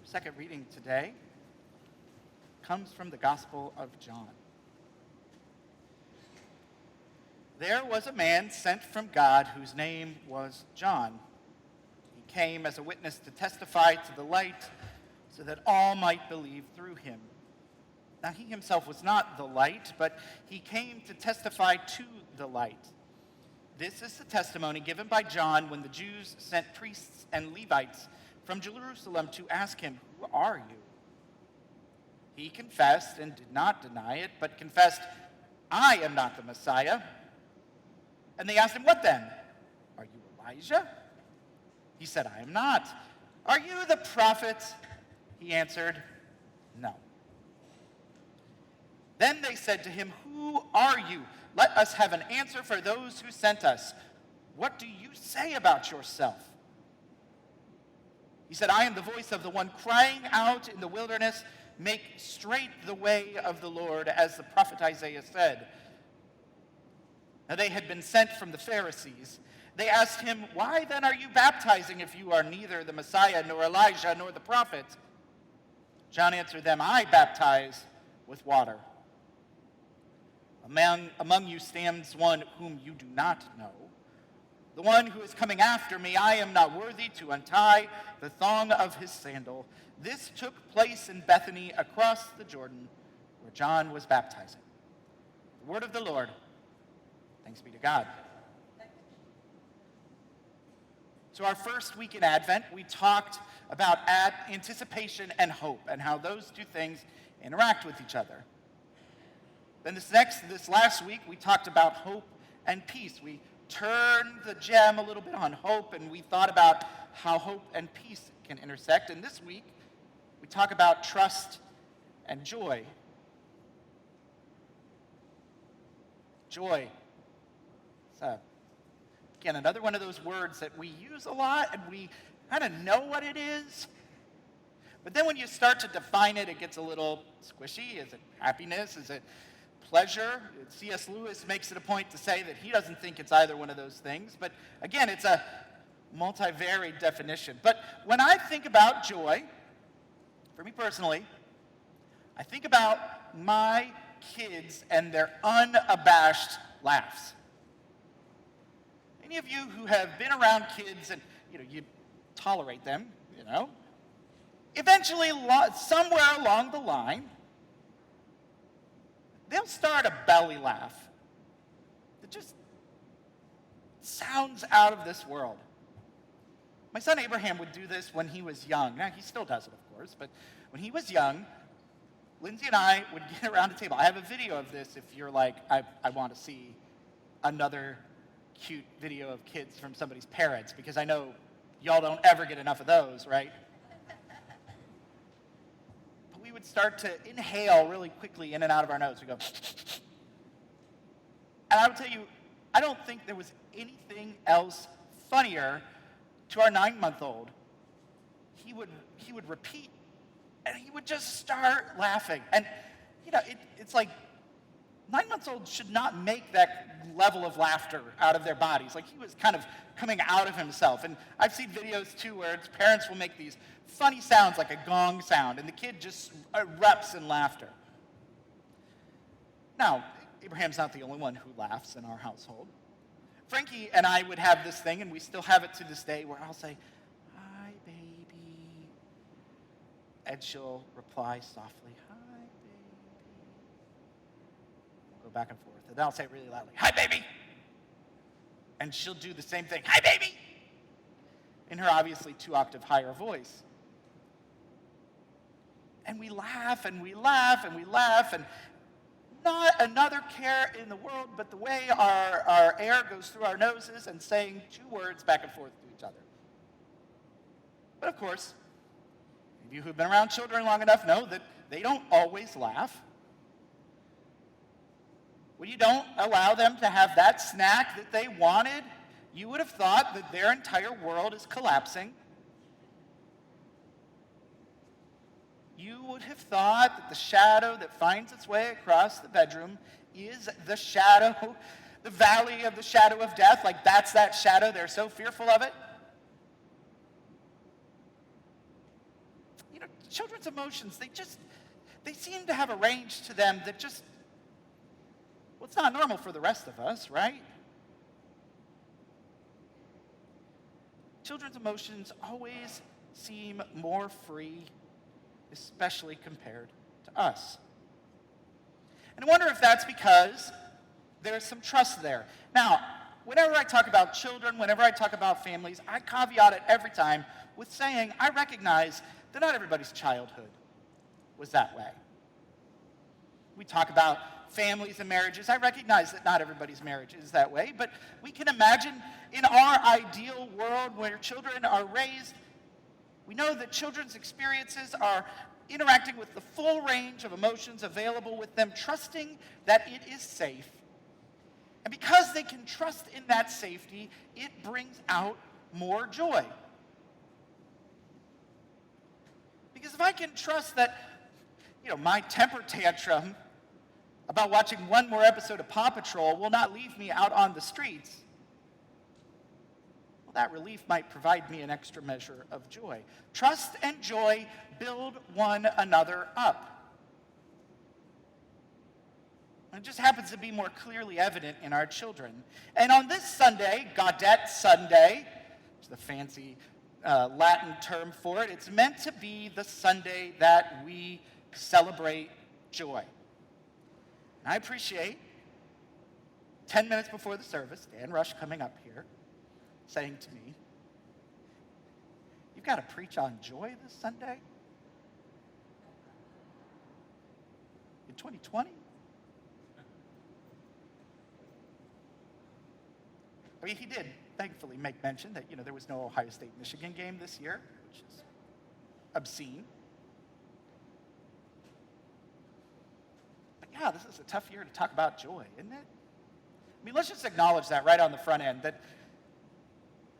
second reading today comes from the Gospel of John. There was a man sent from God whose name was John. He came as a witness to testify to the light so that all might believe through him. Now he himself was not the light, but he came to testify to the light. This is the testimony given by John when the Jews sent priests and Levites from Jerusalem to ask him, "Who are you?" He confessed and did not deny it, but confessed, "I am not the Messiah." And they asked him, "What then? Are you Elijah?" He said, "I am not." "Are you the prophet?" He answered, "No." Then they said to him, "Who are you? Let us have an answer for those who sent us. What do you say about yourself?" He said, "I am the voice of the one crying out in the wilderness, 'Make straight the way of the Lord,' as the prophet Isaiah said." Now they had been sent from the Pharisees. They asked him, "Why then are you baptizing if you are neither the Messiah, nor Elijah, nor the prophet?" John answered them, "I baptize with water. Among you stands one whom you do not know, the one who is coming after me. I am not worthy to untie the thong of his sandal." This took place in Bethany across the Jordan, where John was baptizing. The word of the Lord. Thanks be to God. So our first week in Advent, we talked about anticipation and hope and how those two things interact with each other. Then this last week, we talked about hope and peace. We turned the gem a little bit on hope, and we thought about how hope and peace can intersect. And this week, we talk about trust and joy. Joy. It's, again, another one of those words that we use a lot, and we kind of know what it is. But then when you start to define it, it gets a little squishy. Is it happiness? Is it pleasure? C.S. Lewis makes it a point to say that he doesn't think it's either one of those things. But again, it's a multivariate definition. But when I think about joy, for me personally, I think about my kids and their unabashed laughs. Any of you who have been around kids and you tolerate them, eventually somewhere along the line, they'll start a belly laugh that just sounds out of this world. My son Abraham would do this when he was young. Now, he still does it, of course, but when he was young, Lindsay and I would get around a table. I have a video of this if you're like, I want to see another cute video of kids from somebody's parents, because I know y'all don't ever get enough of those, right? But we would start to inhale really quickly in and out of our nose. We go, and I would tell you, I don't think there was anything else funnier to our 9-month-old. He would repeat, and he would just start laughing. And, it's like 9-month-olds should not make that level of laughter out of their bodies. Like, he was kind of coming out of himself. And I've seen videos, too, where its parents will make these funny sounds like a gong sound, and the kid just erupts in laughter. Now, Abraham's not the only one who laughs in our household. Frankie and I would have this thing, and we still have it to this day, where I'll say, "Hi, baby." And she'll reply softly, "Hi, baby." We'll go back and forth. And then I'll say it really loudly, "Hi, baby." And she'll do the same thing, "Hi, baby," in her obviously 2-octave higher voice. And we laugh, and we laugh, and we laugh, and not another care in the world but the way our air goes through our noses and saying 2 words back and forth to each other. But of course, any of you who've been around children long enough know that they don't always laugh. When you don't allow them to have that snack that they wanted, you would have thought that their entire world is collapsing. You would have thought that the shadow that finds its way across the bedroom is the shadow, the valley of the shadow of death, like that's that shadow, they're so fearful of it. children's emotions, they seem to have a range to them that just, well, it's not normal for the rest of us, right? Children's emotions always seem more free, especially compared to us. And I wonder if that's because there's some trust there. Now, whenever I talk about children, whenever I talk about families, I caveat it every time with saying I recognize that not everybody's childhood was that way. We talk about families and marriages. I recognize that not everybody's marriage is that way, but we can imagine in our ideal world where children are raised, we know that children's experiences are interacting with the full range of emotions available with them, trusting that it is safe. And because they can trust in that safety, it brings out more joy. Because if I can trust that, my temper tantrum about watching one more episode of Paw Patrol will not leave me out on the streets, well, that relief might provide me an extra measure of joy. Trust and joy build one another up. It just happens to be more clearly evident in our children. And on this Sunday, Gaudete Sunday, which is the fancy Latin term for it, it's meant to be the Sunday that we celebrate joy. And I appreciate 10 minutes before the service, Dan Rush coming up here, saying to me, "You've got to preach on joy this Sunday? In 2020? I mean, he did thankfully make mention that, there was no Ohio State-Michigan game this year, which is obscene. But yeah, this is a tough year to talk about joy, isn't it? I mean, let's just acknowledge that right on the front end, that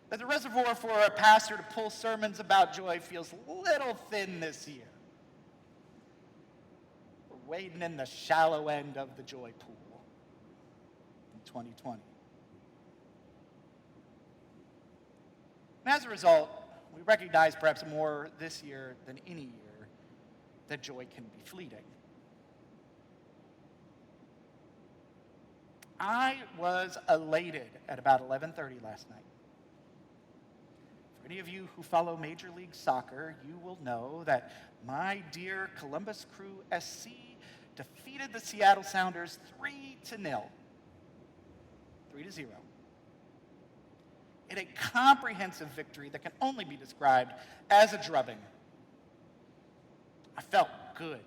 the reservoir for a pastor to pull sermons about joy feels a little thin this year. We're wading in the shallow end of the joy pool in 2020. And as a result, we recognize perhaps more this year than any year that joy can be fleeting. I was elated at about 11:30 last night. For any of you who follow Major League Soccer, you will know that my dear Columbus Crew SC defeated the Seattle Sounders 3-0. 3-0. In a comprehensive victory that can only be described as a drubbing. I felt good.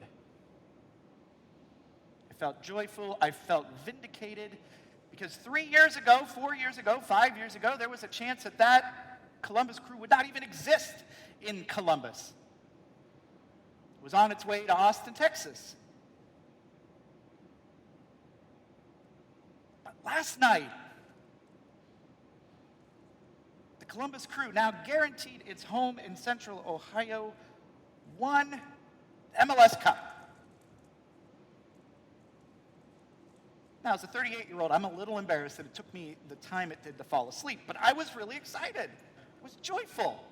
I felt joyful. I felt vindicated. Because 3 years ago, 4 years ago, 5 years ago, there was a chance that Columbus Crew would not even exist in Columbus. It was on its way to Austin, Texas. But last night, the Columbus Crew, now guaranteed its home in Central Ohio, won the MLS Cup. Now, as a 38-year-old, I'm a little embarrassed that it took me the time it did to fall asleep, but I was really excited. I was joyful.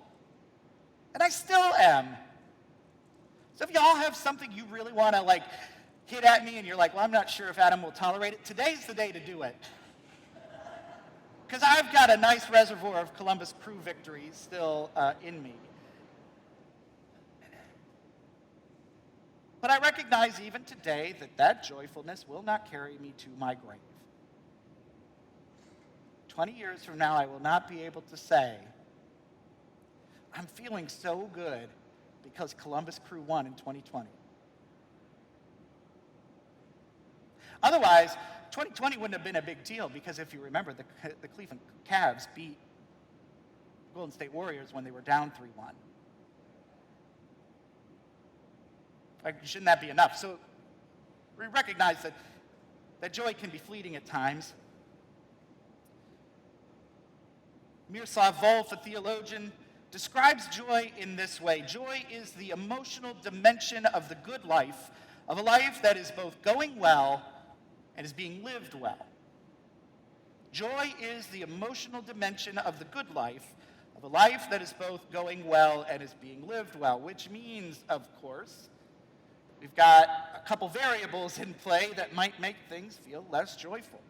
And I still am. So if y'all have something you really want to, hit at me and you're like, well, I'm not sure if Adam will tolerate it, today's the day to do it. Because I've got a nice reservoir of Columbus Crew victories still in me. But I recognize even today that joyfulness will not carry me to my grave. 20 years from now, I will not be able to say, I'm feeling so good because Columbus Crew won in 2020. Otherwise, 2020 wouldn't have been a big deal because if you remember, the Cleveland Cavs beat Golden State Warriors when they were down 3-1. Shouldn't that be enough? So we recognize that joy can be fleeting at times. Miroslav Volf, a theologian, describes joy in this way. Joy is the emotional dimension of the good life, of a life that is both going well and is being lived well. Joy is the emotional dimension of the good life, of a life that is both going well and is being lived well, which means, of course, we've got a couple variables in play that might make things feel less joyful.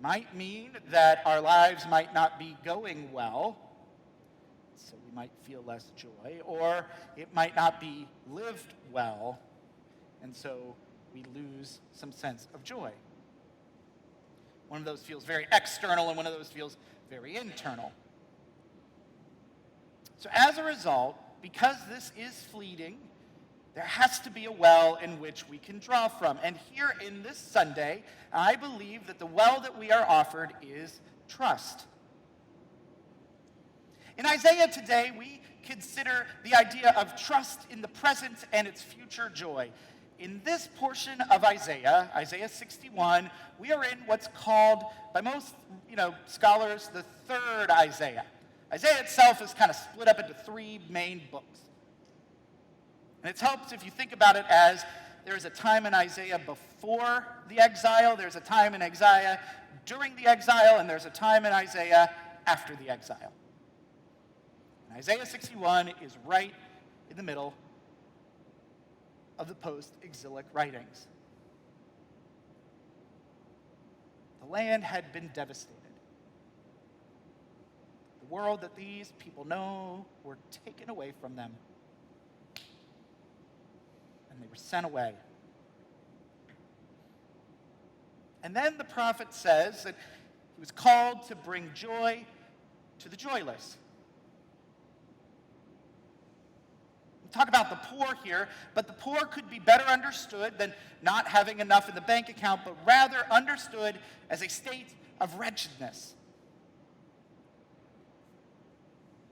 Might mean that our lives might not be going well, so we might feel less joy, or it might not be lived well, and so we lose some sense of joy. One of those feels very external, and one of those feels very internal. So as a result, because this is fleeting, there has to be a well in which we can draw from. And here in this Sunday, I believe that the well that we are offered is trust. In Isaiah today, we consider the idea of trust in the present and its future joy. In this portion of Isaiah, Isaiah 61, we are in what's called, by most scholars, the third Isaiah. Isaiah itself is kind of split up into three main books. And it helps if you think about it as there's a time in Isaiah before the exile, there's a time in Isaiah during the exile, and there's a time in Isaiah after the exile. And Isaiah 61 is right in the middle of the post-exilic writings. The land had been devastated. The world that these people know were taken away from them. And they were sent away. And then the prophet says that he was called to bring joy to the joyless. We talk about the poor here, but the poor could be better understood than not having enough in the bank account, but rather understood as a state of wretchedness.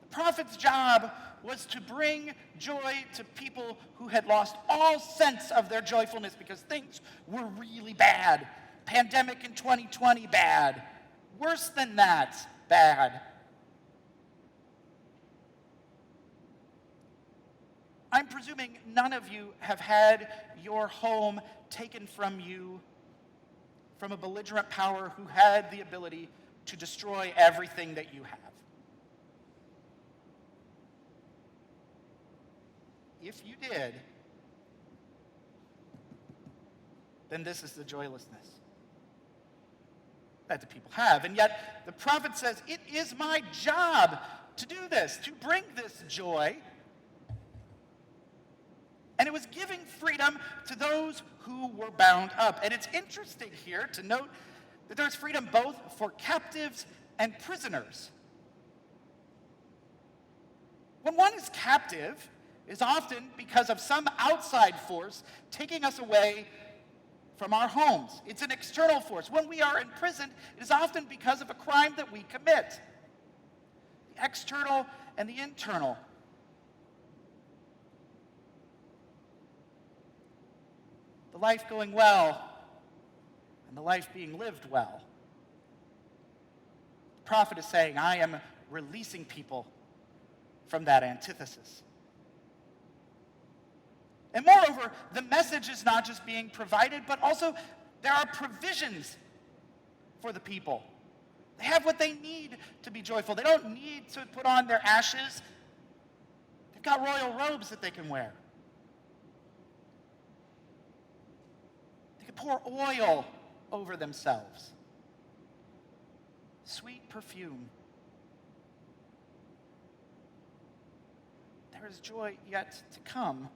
The prophet's job was to bring joy to people who had lost all sense of their joyfulness because things were really bad. Pandemic in 2020, bad. Worse than that, bad. I'm presuming none of you have had your home taken from you from a belligerent power who had the ability to destroy everything that you have. If you did, then this is the joylessness that the people have. And yet the prophet says, it is my job to do this, to bring this joy. And it was giving freedom to those who were bound up. And it's interesting here to note that there's freedom both for captives and prisoners. When one is captive, is often because of some outside force taking us away from our homes. It's an external force. When we are imprisoned, it is often because of a crime that we commit. The external and the internal. The life going well and the life being lived well. The prophet is saying, I am releasing people from that antithesis. And moreover, the message is not just being provided, but also there are provisions for the people. They have what they need to be joyful. They don't need to put on their ashes. They've got royal robes that they can wear. They can pour oil over themselves. Sweet perfume. There is joy yet to come.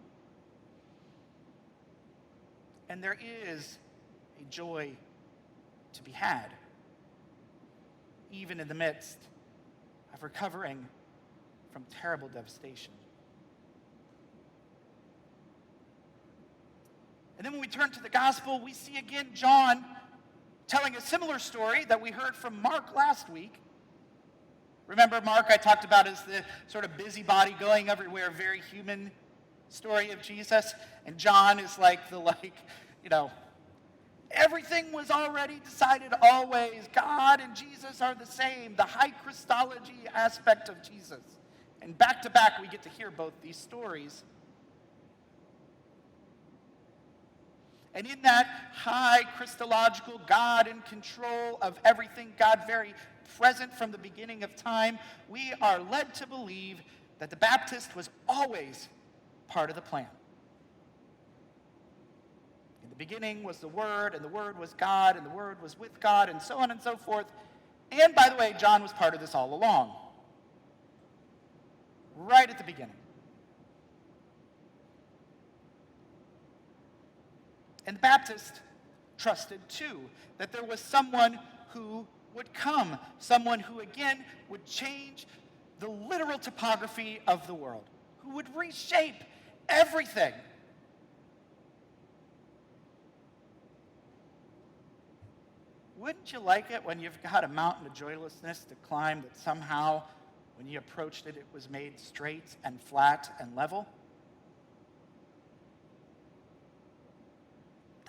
And there is a joy to be had, even in the midst of recovering from terrible devastation. And then when we turn to the gospel, we see again John telling a similar story that we heard from Mark last week. Remember Mark I talked about as the sort of busybody going everywhere, very human story of Jesus, and John is everything was already decided always. God and Jesus are the same, the high Christology aspect of Jesus. And back to back, we get to hear both these stories. And in that high Christological God in control of everything, God very present from the beginning of time, we are led to believe that the Baptist was always part of the plan. In the beginning was the Word, and the Word was God, and the Word was with God, and so on and so forth. And by the way, John was part of this all along, right at the beginning. And the Baptist trusted, too, that there was someone who would come, someone who, again, would change the literal topography of the world, who would reshape everything. Wouldn't you like it when you've got a mountain of joylessness to climb that somehow, when you approached it, it was made straight and flat and level?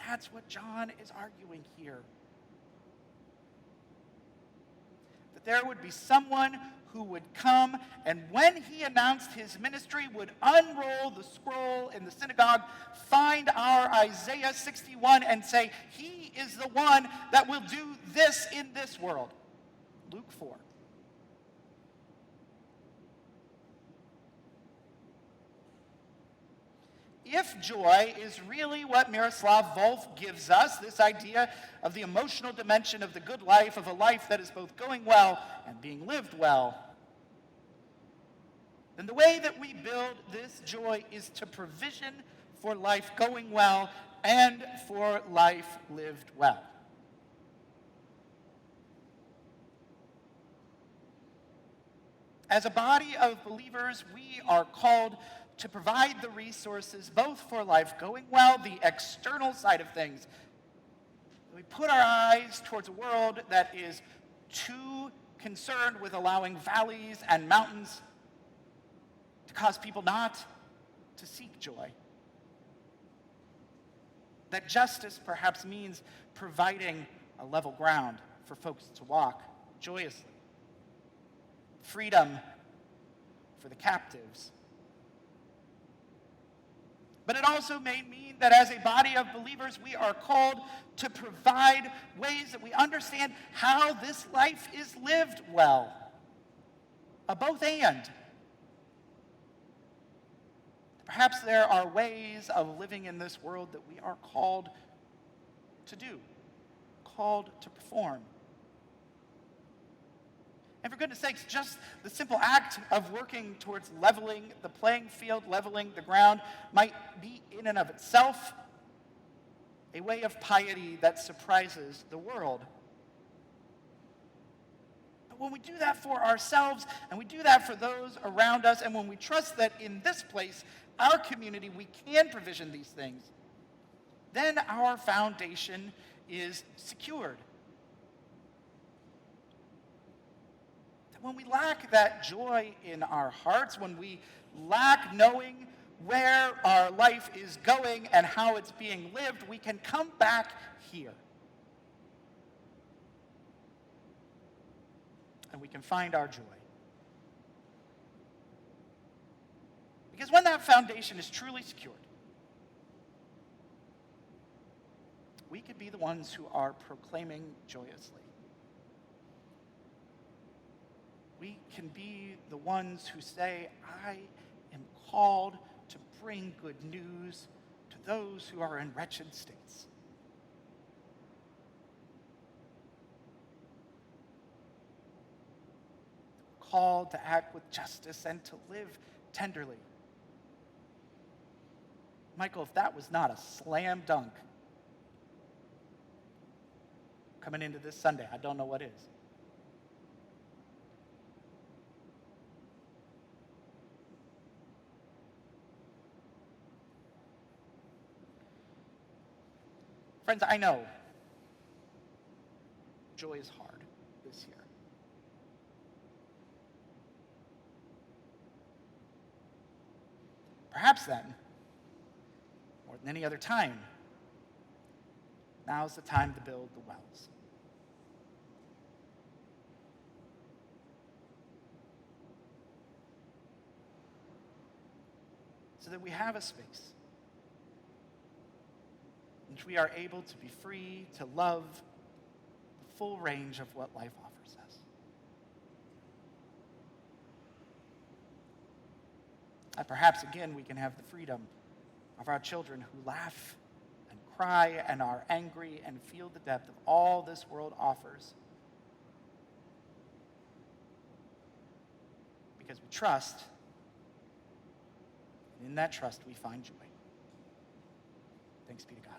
That's what John is arguing here. That there would be someone who would come, and when he announced his ministry, would unroll the scroll in the synagogue, find our Isaiah 61, and say, he is the one that will do this in this world. Luke 4. If joy is really what Miroslav Volf gives us, this idea of the emotional dimension of the good life, of a life that is both going well and being lived well, then the way that we build this joy is to provision for life going well and for life lived well. As a body of believers, we are called to provide the resources both for life going well, the external side of things. We put our eyes towards a world that is too concerned with allowing valleys and mountains to cause people not to seek joy. That justice perhaps means providing a level ground for folks to walk joyously. Freedom for the captives. But it also may mean that as a body of believers, we are called to provide ways that we understand how this life is lived well. A both and. Perhaps there are ways of living in this world that we are called to do, called to perform. And for goodness sakes, just the simple act of working towards leveling the playing field, leveling the ground, might be in and of itself a way of piety that surprises the world. But when we do that for ourselves, and we do that for those around us, and when we trust that in this place, our community, we can provision these things, then our foundation is secured. When we lack that joy in our hearts, when we lack knowing where our life is going and how it's being lived, we can come back here. And we can find our joy. Because when that foundation is truly secured, we could be the ones who are proclaiming joyously. We can be the ones who say, I am called to bring good news to those who are in wretched states. We're called to act with justice and to live tenderly. Michael, if that was not a slam dunk coming into this Sunday, I don't know what is. Friends, I know joy is hard this year. Perhaps then, more than any other time, now's the time to build the wells. So that we have a space in which we are able to be free to love the full range of what life offers us. That perhaps again we can have the freedom of our children who laugh and cry and are angry and feel the depth of all this world offers. Because we trust, and in that trust we find joy. Thanks be to God.